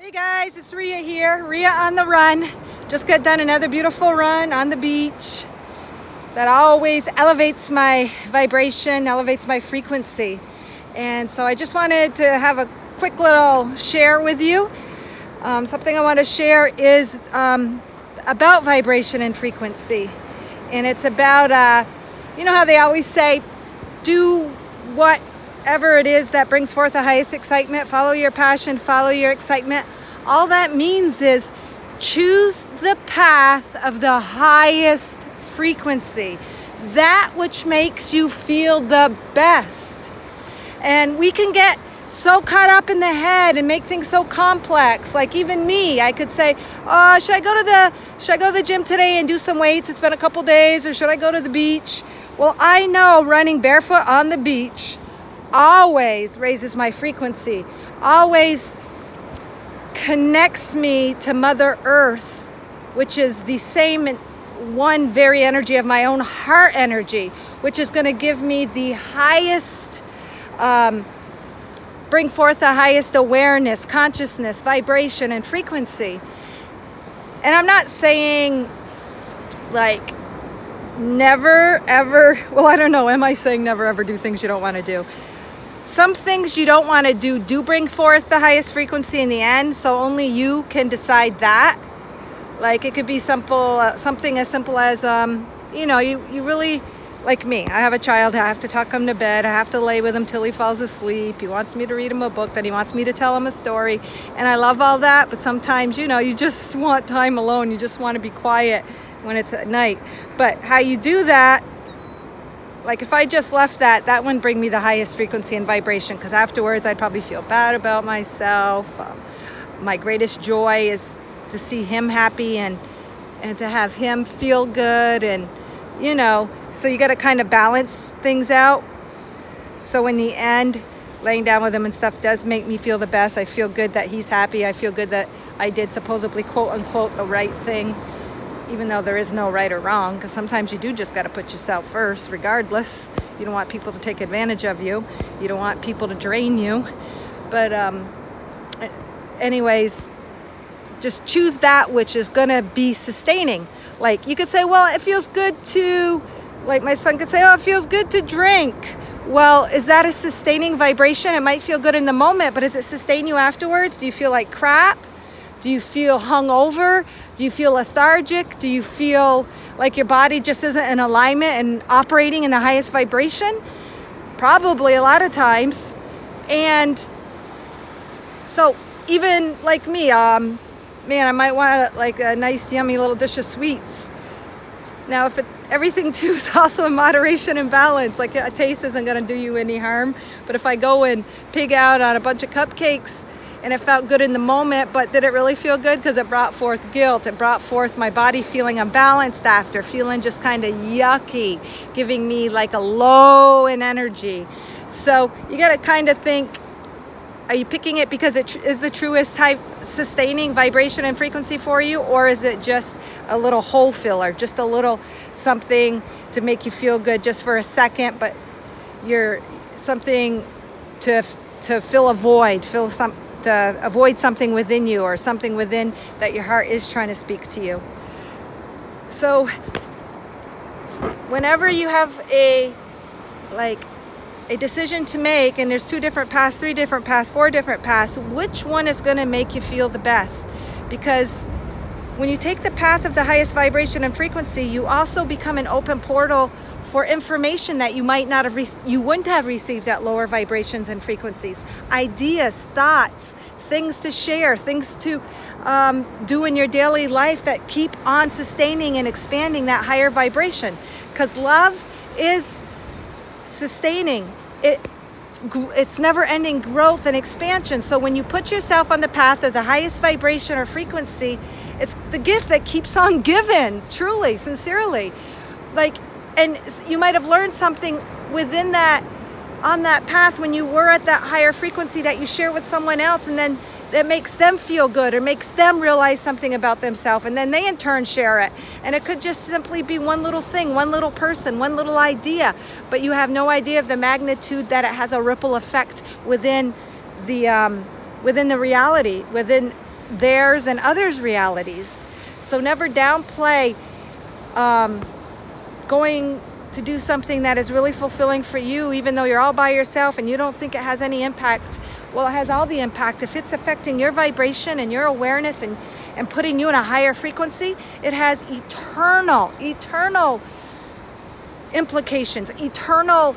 Hey guys, it's Ria here. Ria on the run. Just got done another beautiful run on the beach that always elevates my vibration, elevates my frequency. And so I just wanted to have a quick little share with you. Something I want to share is about vibration and frequency. And it's about, you know how they always say, do whatever it is that brings forth the highest excitement, follow your passion, follow your excitement. All that means is choose the path of the highest frequency, that which makes you feel the best. And we can get so caught up in the head and make things so complex. Like even me, I could say, oh, should I go to the gym today and do some weights? It's been a couple days. Or should I go to the beach? Well, I know running barefoot on the beach always raises my frequency, always connects me to Mother Earth, which is the same one very energy of my own heart energy, which is going to give me the highest, bring forth the highest awareness, consciousness, vibration, and frequency. And I'm not saying like never ever, well, I don't know, am I saying never ever do things you don't want to do? Some things you don't want to do bring forth the highest frequency in the end, so only you can decide that. Like it could be simple, something as simple as, you really, like me, I have a child, I have to tuck him to bed, I have to lay with him till he falls asleep, he wants me to read him a book, then he wants me to tell him a story, and I love all that, but sometimes, you just want time alone, you just want to be quiet when it's at night. But how you do that, like if I just left that wouldn't bring me the highest frequency and vibration, because afterwards I'd probably feel bad about myself. My greatest joy is to see him happy and to have him feel good, and so you got to kind of balance things out. So in the end, laying down with him and stuff does make me feel the best. I feel good that he's happy. I feel good that I did supposedly quote unquote the right thing, even though there is no right or wrong, because sometimes you do just got to put yourself first regardless. You don't want people to take advantage of you. You don't want people to drain you. But anyways, just choose that which is going to be sustaining. Like you could say, well, it feels good to, like my son could say, oh, it feels good to drink. Well, is that a sustaining vibration? It might feel good in the moment, but does it sustain you afterwards? Do you feel like crap? Do you feel hungover? Do you feel lethargic? Do you feel like your body just isn't in alignment and operating in the highest vibration? Probably a lot of times. And so even like me, man, I might want like a nice yummy little dish of sweets. Now if everything too is also in moderation and balance, like a taste isn't going to do you any harm. But if I go and pig out on a bunch of cupcakes, and it felt good in the moment, but did it really feel good? Because it brought forth guilt. It brought forth my body feeling unbalanced after, feeling just kind of yucky, giving me like a low in energy. So you got to kind of think, are you picking it because it is the truest high sustaining vibration and frequency for you? Or is it just a little hole filler, just a little something to make you feel good just for a second, but you're something to fill a void, to avoid something within you, or something within that your heart is trying to speak to you. So whenever you have a decision to make, and there's 2 different paths, 3 different paths, 4 different paths, which one is going to make you feel the best? Because when you take the path of the highest vibration and frequency, you also become an open portal for information that you might not have you wouldn't have received at lower vibrations and frequencies. Ideas, thoughts, things to share, things to do in your daily life that keep on sustaining and expanding that higher vibration. Because love is sustaining. It's never-ending growth and expansion. So when you put yourself on the path of the highest vibration or frequency, it's the gift that keeps on giving, truly, sincerely. And you might have learned something within that, on that path when you were at that higher frequency that you share with someone else, and then that makes them feel good or makes them realize something about themselves, and then they in turn share it. And it could just simply be one little thing, one little person, one little idea, but you have no idea of the magnitude that it has a ripple effect within the reality, within theirs and others' realities. So never downplay going to do something that is really fulfilling for you, even though you're all by yourself and you don't think it has any impact. Well, it has all the impact. If it's affecting your vibration and your awareness and putting you in a higher frequency, it has eternal implications, eternal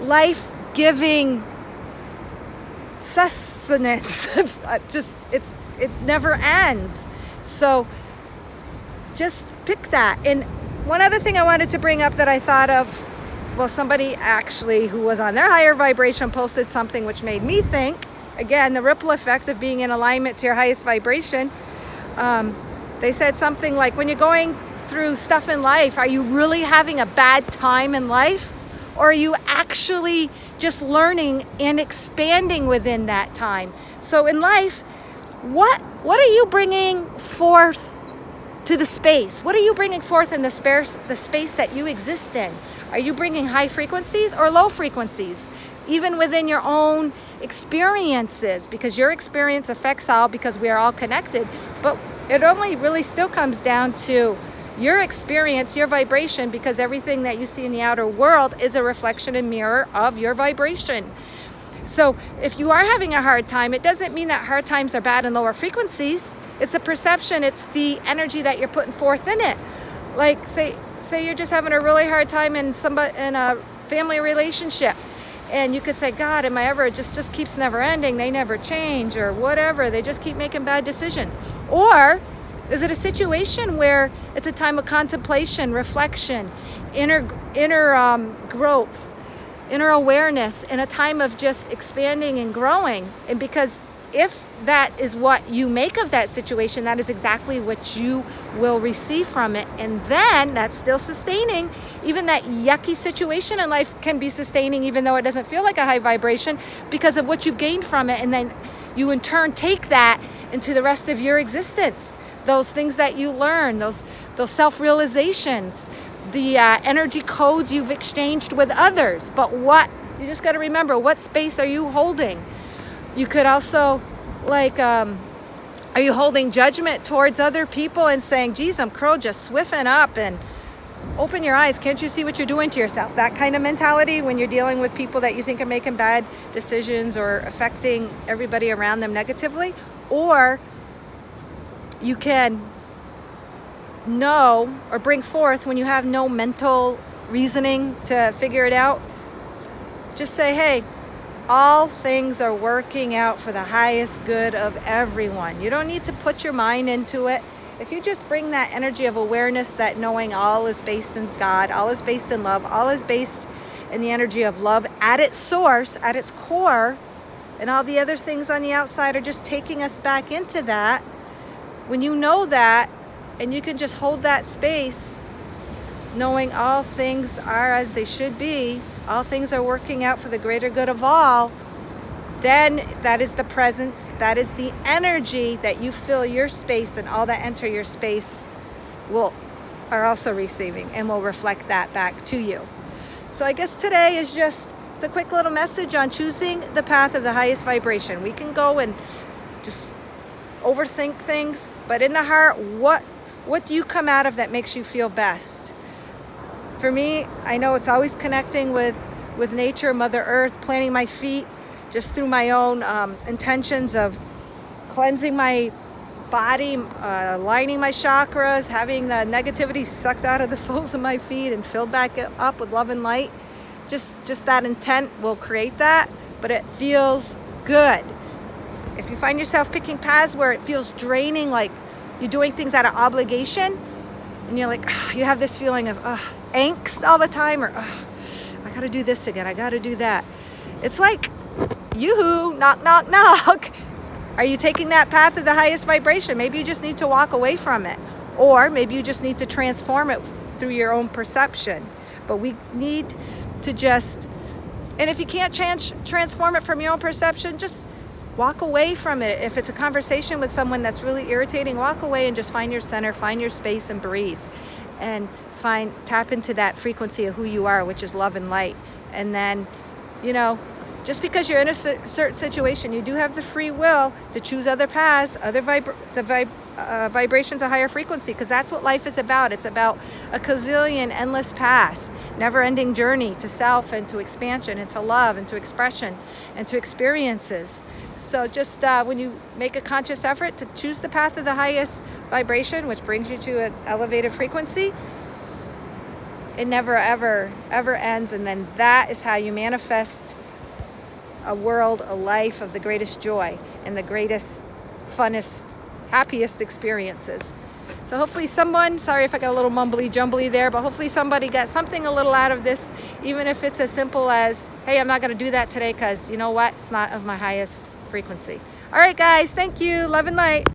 life-giving sustenance. It never ends. So just pick that. And one other thing I wanted to bring up that I thought of, well, somebody actually who was on their higher vibration posted something which made me think, again, the ripple effect of being in alignment to your highest vibration. They said something like, when you're going through stuff in life, are you really having a bad time in life? Or are you actually just learning and expanding within that time? So in life, what are you bringing forth to the space? What are you bringing forth in the space that you exist in? Are you bringing high frequencies or low frequencies? Even within your own experiences, because your experience affects all, because we are all connected. But it only really still comes down to your experience, your vibration, because everything that you see in the outer world is a reflection and mirror of your vibration. So if you are having a hard time, it doesn't mean that hard times are bad in lower frequencies. It's the perception, it's the energy that you're putting forth in it. Like say you're just having a really hard time in a family relationship, and you could say, God, am I ever, it just keeps never ending, they never change, or whatever, they just keep making bad decisions. Or is it a situation where it's a time of contemplation, reflection, inner growth, inner awareness, and a time of just expanding and growing? And because if that is what you make of that situation, that is exactly what you will receive from it. And then that's still sustaining. Even that yucky situation in life can be sustaining, even though it doesn't feel like a high vibration, because of what you've gained from it. And then you in turn take that into the rest of your existence. Those things that you learn, those self-realizations, the energy codes you've exchanged with others. But you just got to remember, what space are you holding? You could also, are you holding judgment towards other people and saying, geez, I'm crow, just swiffen up and open your eyes. Can't you see what you're doing to yourself? That kind of mentality when you're dealing with people that you think are making bad decisions or affecting everybody around them negatively. Or you can know or bring forth, when you have no mental reasoning to figure it out, just say, hey, all things are working out for the highest good of everyone. You don't need to put your mind into it. If you just bring that energy of awareness, that knowing all is based in God, all is based in love, all is based in the energy of love at its source, at its core, and all the other things on the outside are just taking us back into that. When you know that, and you can just hold that space, knowing all things are as they should be, all things are working out for the greater good of all, then that is the presence, that is the energy that you fill your space, and all that enter your space are also receiving and will reflect that back to you. So I guess today is it's a quick little message on choosing the path of the highest vibration. We can go and just overthink things, but in the heart, what do you come out of that makes you feel best? For me, I know it's always connecting with nature, Mother Earth, planting my feet just through my own intentions of cleansing my body, aligning my chakras, having the negativity sucked out of the soles of my feet and filled back up with love and light. Just that intent will create that, but it feels good. If you find yourself picking paths where it feels draining, like you're doing things out of obligation, and you're like, you have this feeling of angst all the time, or I gotta do this again, I gotta do that. It's like, yoo-hoo, knock, knock, knock. Are you taking that path of the highest vibration? Maybe you just need to walk away from it. Or maybe you just need to transform it through your own perception. But we need to and if you can't transform it from your own perception, just walk away from it. If it's a conversation with someone that's really irritating, walk away and just find your center, find your space, and breathe. And tap into that frequency of who you are, which is love and light. And then, Just because you're in a certain situation, you do have the free will to choose other paths, other vibrations of higher frequency, because that's what life is about. It's about a gazillion endless paths, never-ending journey to self and to expansion and to love and to expression and to experiences. So just when you make a conscious effort to choose the path of the highest vibration, which brings you to an elevated frequency, it never ever ends. And then that is how you manifest a world, a life of the greatest joy and the greatest, funnest, happiest experiences. So hopefully someone, sorry if I got a little mumbly jumbly there, but hopefully somebody got something a little out of this, even if it's as simple as, hey, I'm not going to do that today because you know what? It's not of my highest frequency. All right, guys. Thank you. Love and light.